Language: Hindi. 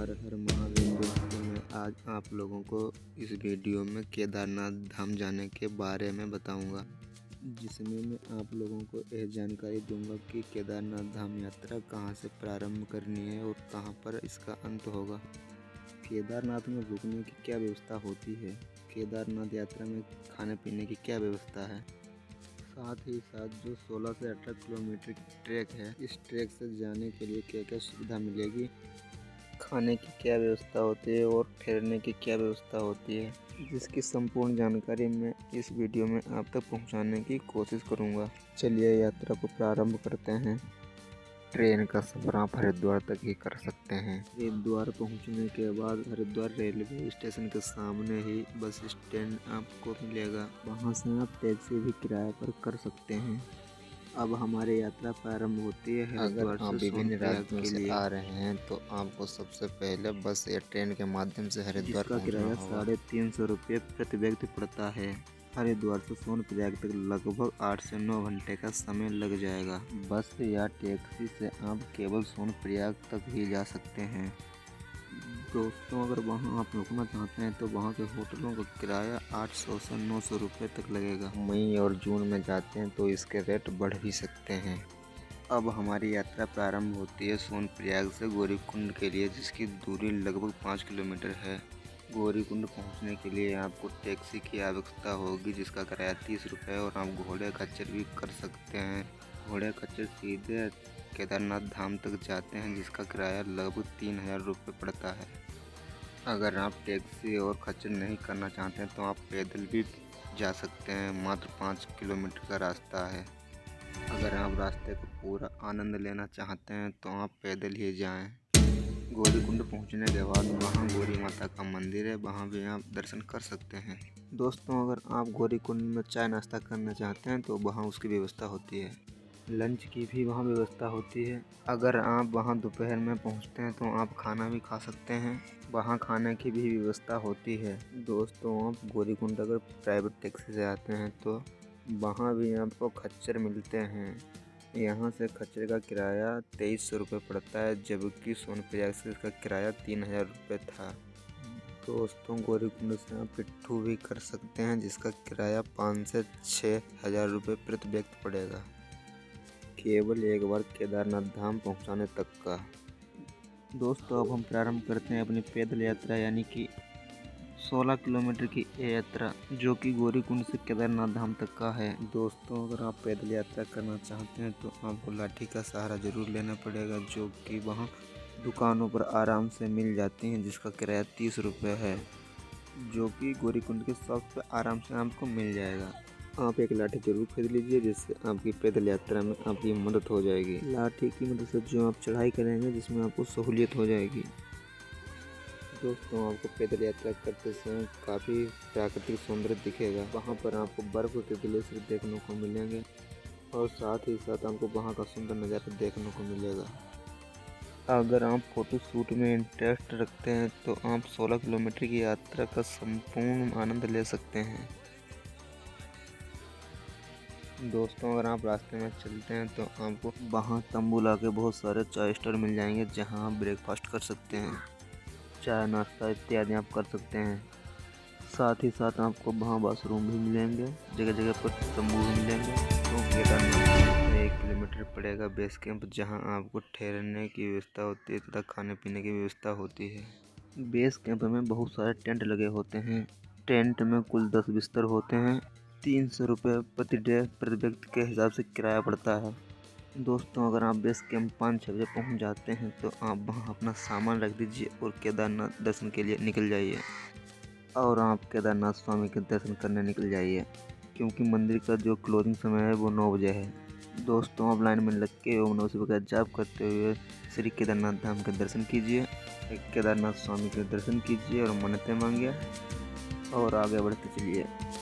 हर हर महादेव। दोस्तों, मैं आज आप लोगों को इस वीडियो में केदारनाथ धाम जाने के बारे में बताऊंगा, जिसमें मैं आप लोगों को यह जानकारी दूंगा कि केदारनाथ धाम यात्रा कहां से प्रारंभ करनी है और कहां पर इसका अंत होगा। केदारनाथ में रुकने की क्या व्यवस्था होती है, केदारनाथ यात्रा में खाने पीने की क्या व्यवस्था है, साथ ही साथ जो 16 से 18 किलोमीटर की ट्रैक है, इस ट्रैक से जाने के लिए क्या क्या सुविधा मिलेगी, खाने की क्या व्यवस्था होती है और ठहरने की क्या व्यवस्था होती है, जिसकी संपूर्ण जानकारी मैं इस वीडियो में आप तक पहुंचाने की कोशिश करूंगा। चलिए यात्रा को प्रारंभ करते हैं। ट्रेन का सफ़र आप हरिद्वार तक ही कर सकते हैं। हरिद्वार पहुंचने के बाद हरिद्वार रेलवे स्टेशन के सामने ही बस स्टैंड आपको मिलेगा, वहां से आप टैक्सी भी किराए पर कर सकते हैं। अब हमारी यात्रा प्रारंभ होती है हरिद्वार से विभिन्न सोनप्रयाग राज्यों के से लिए। आ रहे हैं तो आपको सबसे पहले बस या ट्रेन के माध्यम से हरिद्वार जिसका पहुंचना किराया होगा। 350 रुपये प्रति व्यक्ति पड़ता है। हरिद्वार से सोनप्रयाग तक लगभग 8 से 9 घंटे का समय लग जाएगा। बस या टैक्सी से आप केवल सोनप्रयाग तक ही जा सकते हैं। दोस्तों, अगर वहां आप रुकना चाहते हैं तो वहां के होटलों का किराया 800 से 900 रुपये तक लगेगा। मई और जून में जाते हैं तो इसके रेट बढ़ भी सकते हैं। अब हमारी यात्रा प्रारंभ होती है सोनप्रयाग से गौरीकुंड के लिए, जिसकी दूरी लगभग 5 किलोमीटर है। गौरीकुंड पहुंचने के लिए आपको टैक्सी की आवश्यकता होगी, जिसका किराया 30 रुपये, और आप घोड़े खच्चर भी कर सकते हैं। घोड़े खच्चर सीधे केदारनाथ धाम तक जाते हैं, जिसका किराया लगभग 3000 रुपये पड़ता है। अगर आप टैक्सी और खच्चर नहीं करना चाहते हैं तो आप पैदल भी जा सकते हैं, मात्र 5 किलोमीटर का रास्ता है। अगर आप रास्ते का पूरा आनंद लेना चाहते हैं तो आप पैदल ही जाएं। गौरीकुंड पहुंचने के बाद वहां गौरी माता का मंदिर है, वहां भी आप दर्शन कर सकते हैं। दोस्तों, अगर आप गौरीकुंड में चाय नाश्ता करना चाहते हैं तो वहां उसकी व्यवस्था होती है। लंच की भी वहां व्यवस्था होती है। अगर आप वहां दोपहर में पहुंचते हैं तो आप खाना भी खा सकते हैं, वहां खाने की भी व्यवस्था होती है। दोस्तों, आप गौरीकुंड अगर प्राइवेट टैक्सी से आते हैं तो वहाँ भी आपको खच्चर मिलते हैं। यहाँ से खच्चर का किराया 2300 रुपये पड़ता है, जबकि सोनप्रयाग से इसका किराया 3000 रुपये था। दोस्तों, गौरीकुंड से आप पिट्ठू भी कर सकते हैं, जिसका किराया 5 से 6000 रुपये प्रति व्यक्ति पड़ेगा, केवल एक बार केदारनाथ धाम पहुँचाने तक का। दोस्तों, अब हम प्रारंभ करते हैं अपनी पैदल यात्रा, यानी कि 16 किलोमीटर की ये यात्रा, जो कि गौरीकुंड से केदारनाथ धाम तक का है। दोस्तों, अगर आप पैदल यात्रा करना चाहते हैं तो आपको लाठी का सहारा जरूर लेना पड़ेगा, जो कि वहाँ दुकानों पर आराम से मिल जाती हैं, जिसका किराया 30 रुपये है, जो कि गौरीकुंड के शॉप पर आराम से आपको मिल जाएगा। आप एक लाठी जरूर खरीद लीजिए, जिससे आपकी पैदल यात्रा में आपकी मदद हो जाएगी। लाठी की मदद से जो आप चढ़ाई करेंगे, जिसमें आपको सहूलियत हो जाएगी। दोस्तों, आपको पैदल यात्रा करते समय काफ़ी प्राकृतिक सौंदर्य दिखेगा। वहाँ पर आपको बर्फ़ के ग्लेशियर देखने को मिलेंगे और साथ ही साथ आपको वहाँ का सुंदर नज़ारा देखने को मिलेगा। अगर आप फ़ोटो शूट में इंटरेस्ट रखते हैं तो आप 16 किलोमीटर की यात्रा का संपूर्ण आनंद ले सकते हैं। दोस्तों, अगर आप रास्ते में चलते हैं तो आपको वहाँ तंबू ला के बहुत सारे चाय स्टॉल मिल जाएंगे, जहाँ आप ब्रेकफास्ट कर सकते हैं, चाय नाश्ता इत्यादि आप कर सकते हैं। साथ ही साथ आपको वहाँ बाथरूम भी मिलेंगे, जगह जगह पर तंबू भी मिलेंगे। तो केदारनाथ से 1 किलोमीटर पड़ेगा बेस कैंप, जहाँ आपको ठहरने की व्यवस्था होती है तथा खाने पीने की व्यवस्था होती है। बेस कैंप में बहुत सारे टेंट लगे होते हैं। टेंट में कुल 10 बिस्तर होते हैं। 300 रुपये प्रति डे प्रति व्यक्ति के हिसाब से किराया पड़ता है। दोस्तों, अगर आप बेस कैंप 5-6 बजे पहुँच जाते हैं तो आप वहाँ अपना सामान रख दीजिए और केदारनाथ दर्शन के लिए निकल जाइए। और आप केदारनाथ स्वामी के दर्शन करने निकल जाइए, क्योंकि मंदिर का जो क्लोजिंग समय है वो 9 बजे है। दोस्तों, आप लाइन में लग के ओम नमः शिवाय का जाप करते हुए श्री केदारनाथ धाम के दर्शन कीजिए, केदारनाथ स्वामी के दर्शन कीजिए और मन्नतें मांगिए और आगे बढ़ते चलिए।